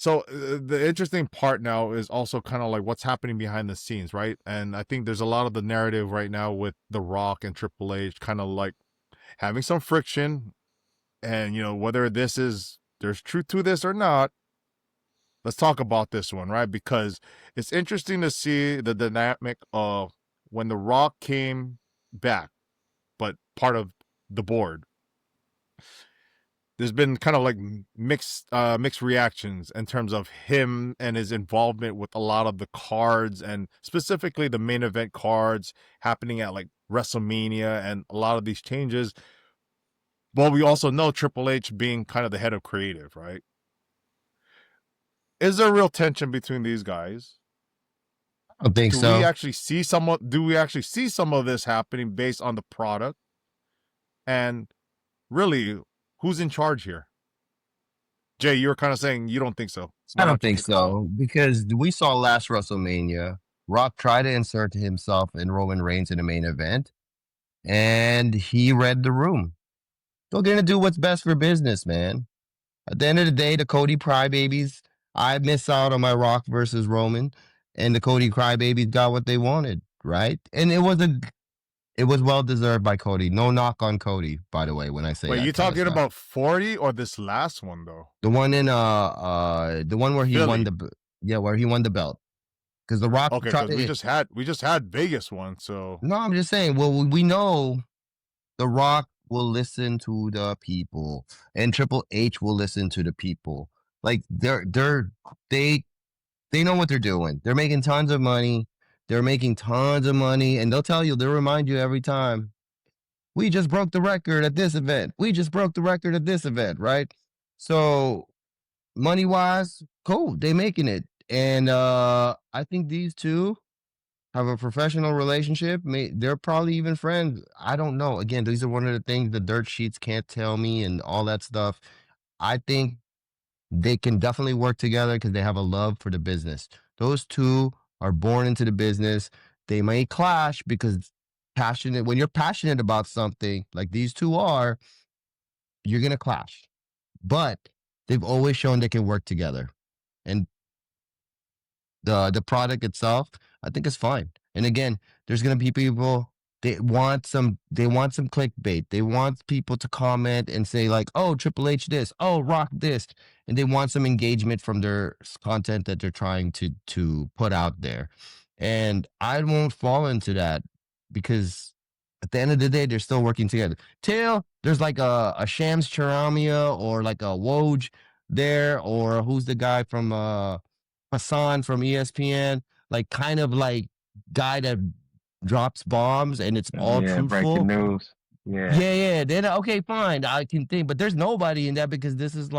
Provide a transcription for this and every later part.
So the interesting part now is also kind of like what's happening behind the scenes, right? And I think there's a lot of the narrative right now with The Rock and Triple H kind of like having some friction. And, whether there's truth to this or not, let's talk about this one, right? Because it's interesting to see the dynamic of when The Rock came back, but part of the board. There's been kind of like mixed reactions in terms of him and his involvement with a lot of the cards, and specifically the main event cards happening at like WrestleMania and a lot of these changes. But we also know Triple H being kind of the head of creative, right? Is there real tension between these guys? I don't think Do so. we actually see some of this happening based on the product? And really, who's in charge here? Jay, you were kind of saying you don't think so. I Why don't don't you think kick it off? so because we saw last WrestleMania, Rock tried to insert himself and Roman Reigns in the main event, and he read the room. They're gonna do what's best for business, man. At the end of the day, the Cody Crybabies, I miss out on my Rock versus Roman, and the Cody Crybabies got what they wanted, right? And it was well deserved by Cody. No knock on Cody, by the way, when I say Wait, you that kind of talking stuff. about 40 or this last one though? The one in the one where he won Philly. where he won the belt. Because The Rock Okay, tried because we to. just had Vegas one, so No, I'm just saying. Well, we know The Rock will listen to the people, and Triple H will listen to the people. Like they know what they're doing. They're making tons of money. They're making tons of money, and they'll remind you every time. We just broke the record at this event. We just broke the record at this event, right? So money wise, cool. They making it. And I think these two have a professional relationship. They're probably even friends. I don't know. Again, these are one of the things the dirt sheets can't tell me and all that stuff. I think they can definitely work together because they have a love for the business. Those two are born into the business. They may clash because when you're passionate about something like these two are, you're gonna clash. But they've always shown they can work together. And the product itself, I think is fine. And again, there's gonna be people they want some clickbait. They want people to comment and say like, oh, Triple H this, oh, Rock this, and they want some engagement from their content that they're trying to put out there. And I won't fall into that because at the end of the day, they're still working together. Till there's like a Shams Charamia or like a Woj there, or who's the guy from Hassan from ESPN, like kind of like guy that drops bombs and it's all Yeah, breaking truthful. news. Yeah. Yeah. Then okay, fine, I can think, but there's nobody in that because this is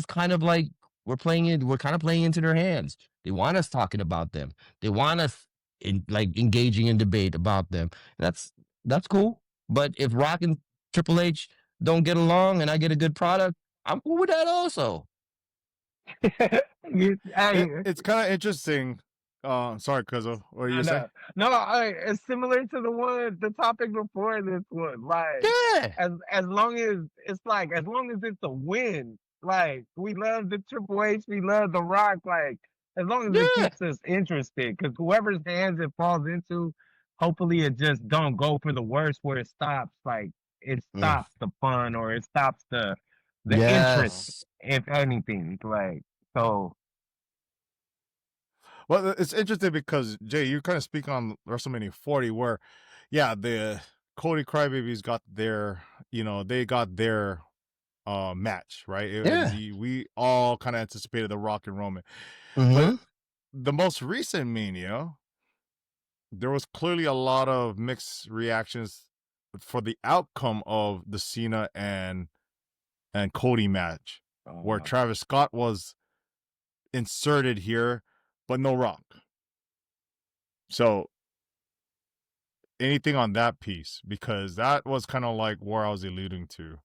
kind of like we're kind of playing into their hands. They want us talking about them. They want us like engaging in debate about them. That's cool. But if Rock and Triple H don't get along and I get a good product, I'm cool with that also. it's kind of interesting. Sorry, Cuzzo, what are you saying? It's similar to the topic before this one. Like, Yeah. as long as it's a win, like we love the Triple H, we love the Rock. Like, as long as it keeps us interested, because whoever's hands it falls into, hopefully it just don't go for the worst where it stops. Like, it stops the fun or it stops the interest, if anything. Like, so. Well, it's interesting because Jay, you kind of speak on WrestleMania 40, where, yeah, the Cody Crybabies got their, they got their match, right? We all kind of anticipated the Rock and Roman, but the most recent Mania, there was clearly a lot of mixed reactions for the outcome of the Cena and Cody match, where Travis Scott was inserted here, but no Rock. So anything on that piece, because that was kind of like where I was alluding to.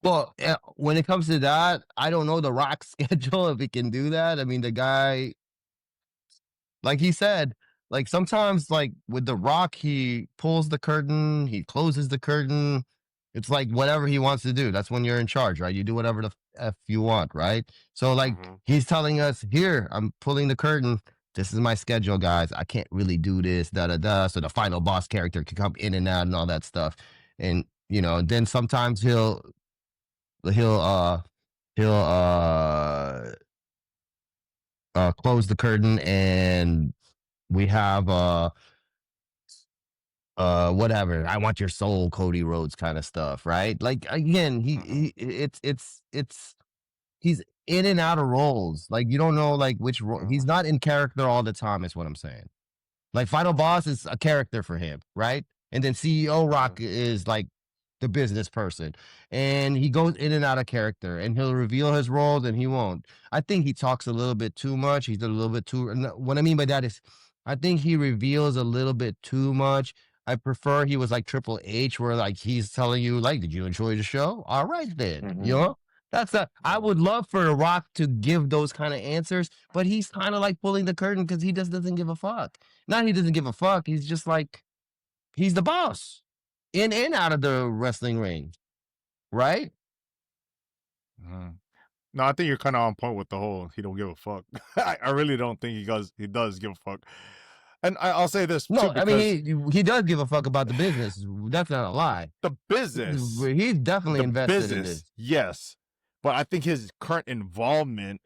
Well, when it comes to that, I don't know the Rock schedule if he can do that. I mean, the guy, like he said, like sometimes like with the Rock, he pulls the curtain, he closes the curtain. It's like whatever he wants to do. That's when you're in charge, right? You do whatever the F you want, right? So like he's telling us, here, I'm pulling the curtain. This is my schedule, guys. I can't really do this, da da da. So the final boss character can come in and out and all that stuff. And then sometimes he'll close the curtain and we have whatever, I want your soul, Cody Rhodes kind of stuff, right? Like again, he's in and out of roles. Like you don't know like which role. He's not in character all the time, is what I'm saying. Like Final Boss is a character for him, right? And then CEO Rock is like the business person, and he goes in and out of character, and he'll reveal his roles and he won't. I think he talks a little bit too much. He's a little bit too. What I mean by that is, I think he reveals a little bit too much. I prefer he was like Triple H, where like he's telling you like, "Did you enjoy the show? All right, then." That's I would love for The Rock to give those kind of answers, but he's kind of like pulling the curtain because he just doesn't give a fuck. Not he doesn't give a fuck. He's just like, he's the boss in and out of the wrestling ring, right? No, I think you're kind of on point with the whole he don't give a fuck. I really don't think he does give a fuck. And I'll say this too. No, I mean he does give a fuck about the business. That's not a lie. The business. He's definitely invested in this. Yes, but I think his current involvement,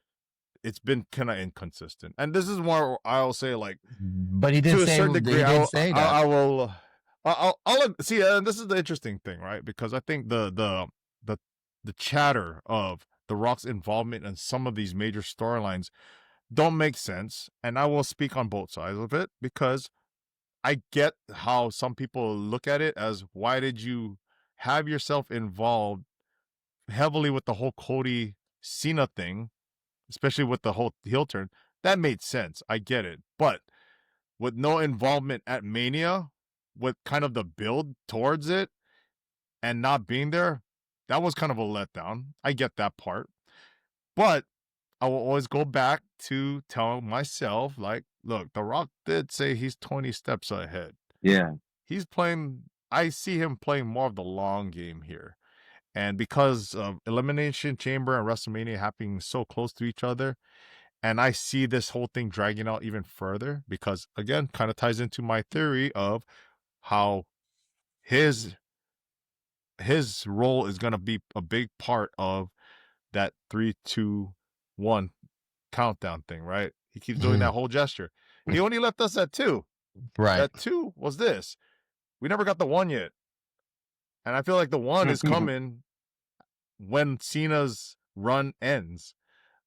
it's been kind of inconsistent. And this is more I'll say like. But he did to say, a certain degree, he did say that. I will. I'll see. This is the interesting thing, right? Because I think the chatter of The Rock's involvement in some of these major storylines don't make sense, and I will speak on both sides of it because I get how some people look at it as, why did you have yourself involved heavily with the whole Cody Cena thing, especially with the whole heel turn? That made sense. I get it, but with no involvement at Mania, with kind of the build towards it and not being there, that was kind of a letdown. I get that part. But I will always go back to tell myself, like, look, The Rock did say he's 20 steps ahead. Yeah. I see him playing more of the long game here. And because of Elimination Chamber and WrestleMania happening so close to each other, and I see this whole thing dragging out even further because, again, kind of ties into my theory of how his role is going to be a big part of that 3, 2, 1 countdown thing, right? He keeps doing that whole gesture. He only left us at 2. Right. That 2 was this. We never got the 1 yet. And I feel like the 1 is coming when Cena's run ends.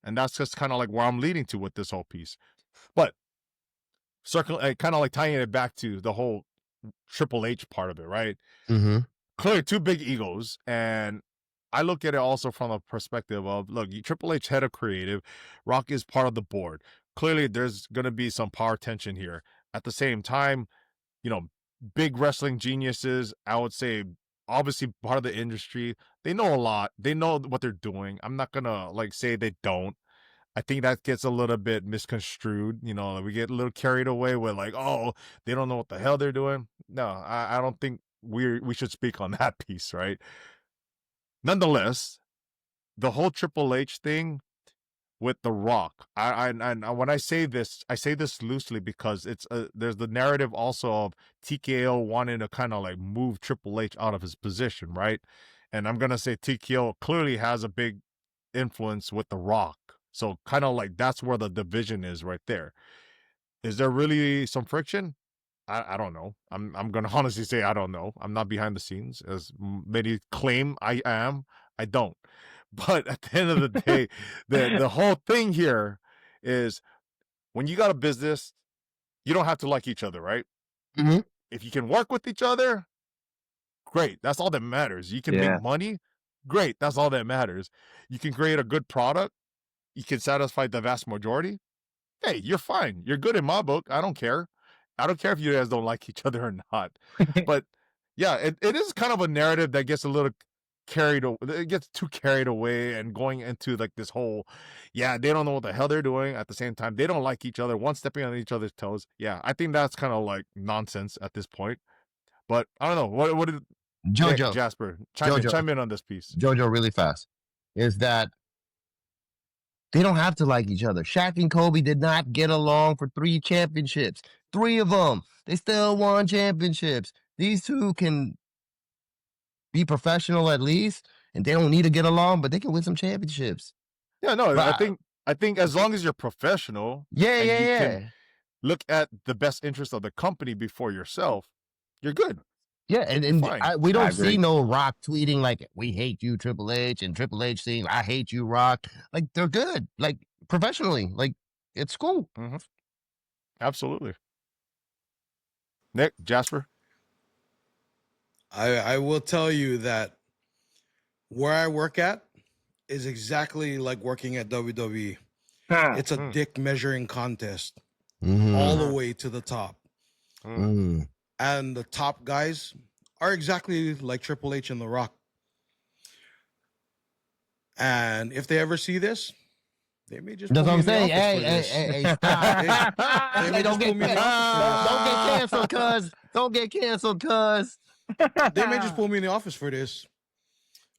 And that's just kind of like where I'm leading to with this whole piece. But kind of like tying it back to the whole Triple H part of it, right? Clearly 2 big egos. And I look at it also from a perspective of, look, Triple H, head of creative, Rock is part of the board. Clearly there's going to be some power tension here. At the same time, big wrestling geniuses, I would say, obviously part of the industry, they know a lot. They know what they're doing. I'm not going to like say they don't. I think that gets a little bit misconstrued. We get a little carried away with like, oh, they don't know what the hell they're doing. No, I don't think we should speak on that piece, right? Nonetheless, the whole Triple H thing with The Rock, I when I say this loosely because it's there's the narrative also of TKO wanting to kind of like move Triple H out of his position, right? And I'm gonna say TKO clearly has a big influence with The Rock, so kind of like that's where the division is right there. Is there really some friction? I don't know. I'm gonna honestly say I don't know. I'm not behind the scenes as many claim I am. I don't. But at the end of the day, the whole thing here is when you got a business, you don't have to like each other, right? If you can work with each other, great. That's all that matters. You can make money, great. That's all that matters. You can create a good product. You can satisfy the vast majority. Hey, you're fine. You're good in my book. I don't care. I don't care if you guys don't like each other or not. But yeah, it is kind of a narrative that gets a little it gets too carried away and going into like this whole, they don't know what the hell they're doing. At the same time, they don't like each other, one stepping on each other's toes. Yeah, I think that's kind of like nonsense at this point. But I don't know. What did Jojo Jasper chime in on this piece? Jojo, really fast, is that They don't have to like each other. Shaq and Kobe did not get along for 3 championships. 3 of them. They still won championships. These two can be professional at least, and they don't need to get along, but they can win some championships. Yeah, no, But I think as long as you're professional and you can look at the best interest of the company before yourself, you're good. Yeah, and fine. we I don't agree. see no Rock tweeting like, "We hate you, Triple H," and Triple H saying, "I hate you, Rock." Like, they're good, like, professionally. Like, it's cool. Mhm. Absolutely. Nick, Jasper? I will tell you that where I work at is exactly like working at WWE. It's a dick measuring contest all the way to the top. Mm. And the top guys are exactly like Triple H and The Rock. And if they ever see this, they may just That's put what me I'm in the saying. office for this. Hey, stop. They may Hey, just put me in the office for this. don't get canceled, cuz. Don't get canceled, cuz. They may just put me in the office for this.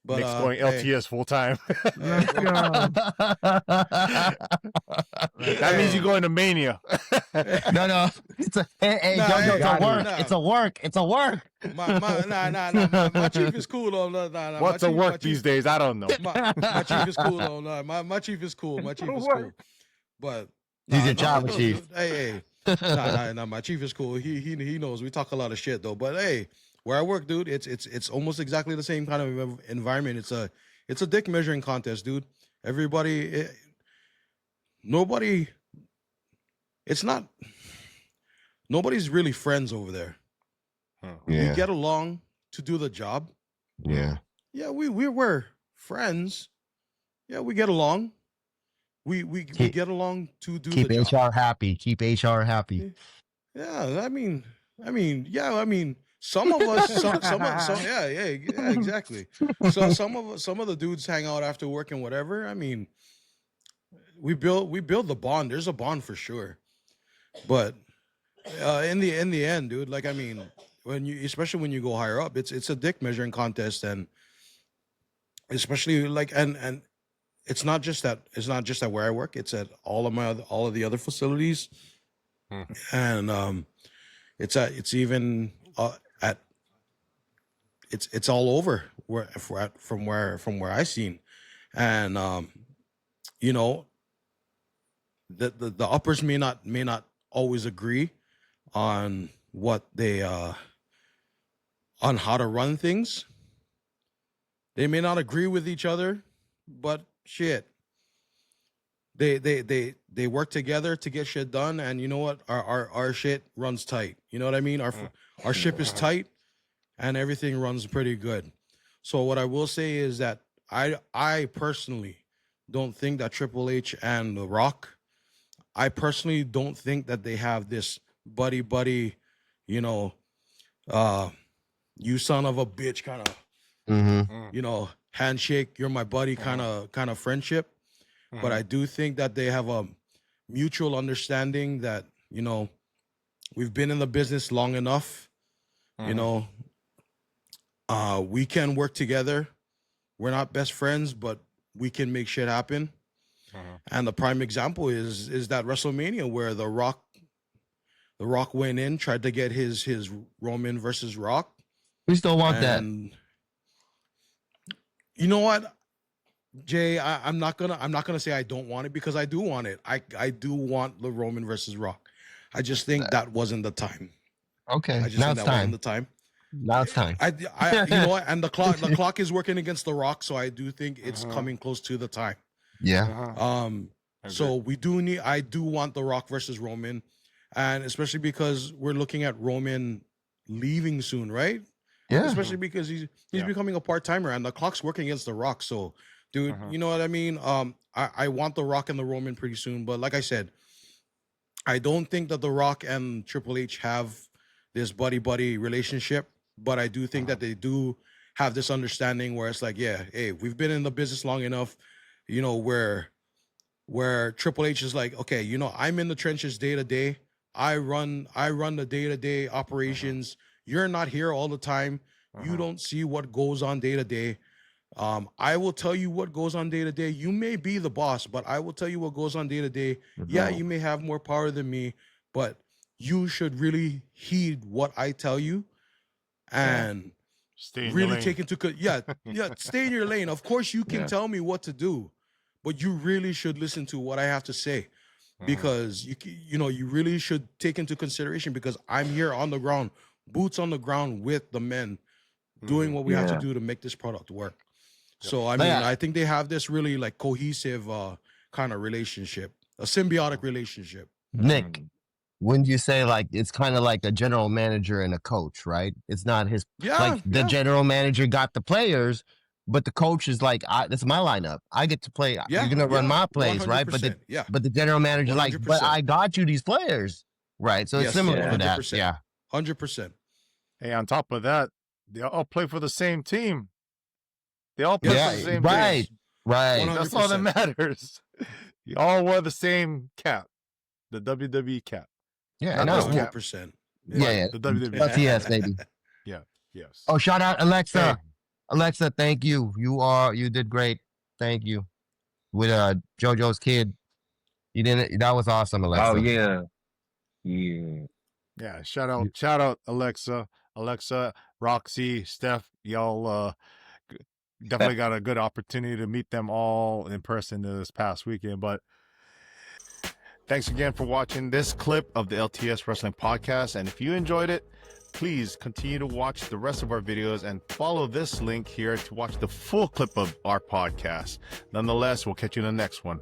But Nick's going LTS full time. Let's go. That means you're going to Mania. No. It's a It's a work. It's a work. My chief is cool though. Nah. What's a work these days? I don't know. My chief is cool though. Nah, my chief is cool. My chief is cool. But He's your Java chief. Hey. Nah. My chief is cool. He knows. We talk a lot of shit though. But hey, where I work, dude, it's almost exactly the same kind of environment. It's a dick measuring contest, dude. Nobody's really friends over there. Yeah. We get along to do the job. Yeah. Yeah, we were friends. Yeah, we get along. We get along to do Keep the HR job. happy. Keep HR happy. Yeah, I mean, some of us, yeah, exactly. So some of the dudes hang out after work and whatever. I mean, we build the bond. There's a bond for sure. But in the end, dude, like I mean, especially when you go higher up, it's a dick measuring contest, and especially like and it's not just that where I work. It's at all of the other facilities, and it's all over from where I seen, and you know, the uppers may not always agree on what they on how to run things. They may not agree with each other, but shit, they work together to get shit done, and you know what? Our shit runs tight. You know what I mean? Our ship is tight, and everything runs pretty good. So what I will say is that I personally don't think that Triple H and The Rock, I personally don't think that they have this buddy, you know, you son of a bitch kind of, you know, handshake, you're my buddy kind of friendship. But I do think that they have a mutual understanding that, you know, we've been in the business long enough, you know, we can work together. We're not best friends, but we can make shit happen. And the prime example is that WrestleMania where The Rock went in, tried to get his Roman versus Rock. We still want that. You know what, Jay? I'm not gonna say I don't want it, because I do want it. I do want the Roman versus Rock. I just think that wasn't the time. Okay, I just now think it's that time. wasn't the time. Now it's time. I you know what? And the clock is working against The Rock, so I do think it's coming close to the time. Yeah. So I do want The Rock versus Roman, and especially because we're looking at Roman leaving soon, right? Yeah. Especially because he's becoming a part-timer, and the clock's working against The Rock. So, dude, you know what I mean? I want The Rock and the Roman pretty soon, but like I said, I don't think that The Rock and Triple H have this buddy relationship, but I do think that they do have this understanding where it's like, yeah, hey, we've been in the business long enough, you know, where Triple H is like, okay, you know, I'm in the trenches day to day. I run the day-to-day operations. You're not here all the time. You don't see what goes on day to day. I will tell you what goes on day to day. You may be the boss, but I will tell you what goes on day to day. Yeah, you may have more power than me, but you should really heed what I tell you and really take into stay in your lane. Of course, you can tell me what to do, but you really should listen to what I have to say, because you really should take into consideration, because I'm here on the ground, boots on the ground with the men, doing what we have to do to make this product work. So, I mean, I think they have this really like cohesive kind of relationship, a symbiotic relationship. Nick, wouldn't you say like it's kind of like a general manager and a coach, right? It's not his, the general manager got the players, but the coach is like, this is my lineup. I get to play. You're going to run my plays, right? But the general manager like, but I got you these players, right? So it's similar to that. Yeah. 100%. Hey, on top of that, they all play for the same team. They all play for the same team. Right. 100%. That's all that matters. You all wear the same cap, the WWE cap. Yeah, I know. 100%. Yeah. The WWE. LTS, baby. Yes. Oh, shout out Alexa. Hey. Alexa, thank you. You did great. Thank you. With JoJo's kid. That was awesome, Alexa. Oh, yeah. Yeah, shout out Alexa, Roxy, Steph, y'all definitely got a good opportunity to meet them all in person this past weekend. But thanks again for watching this clip of the LTS Wrestling Podcast. And if you enjoyed it, please continue to watch the rest of our videos and follow this link here to watch the full clip of our podcast. Nonetheless, we'll catch you in the next one.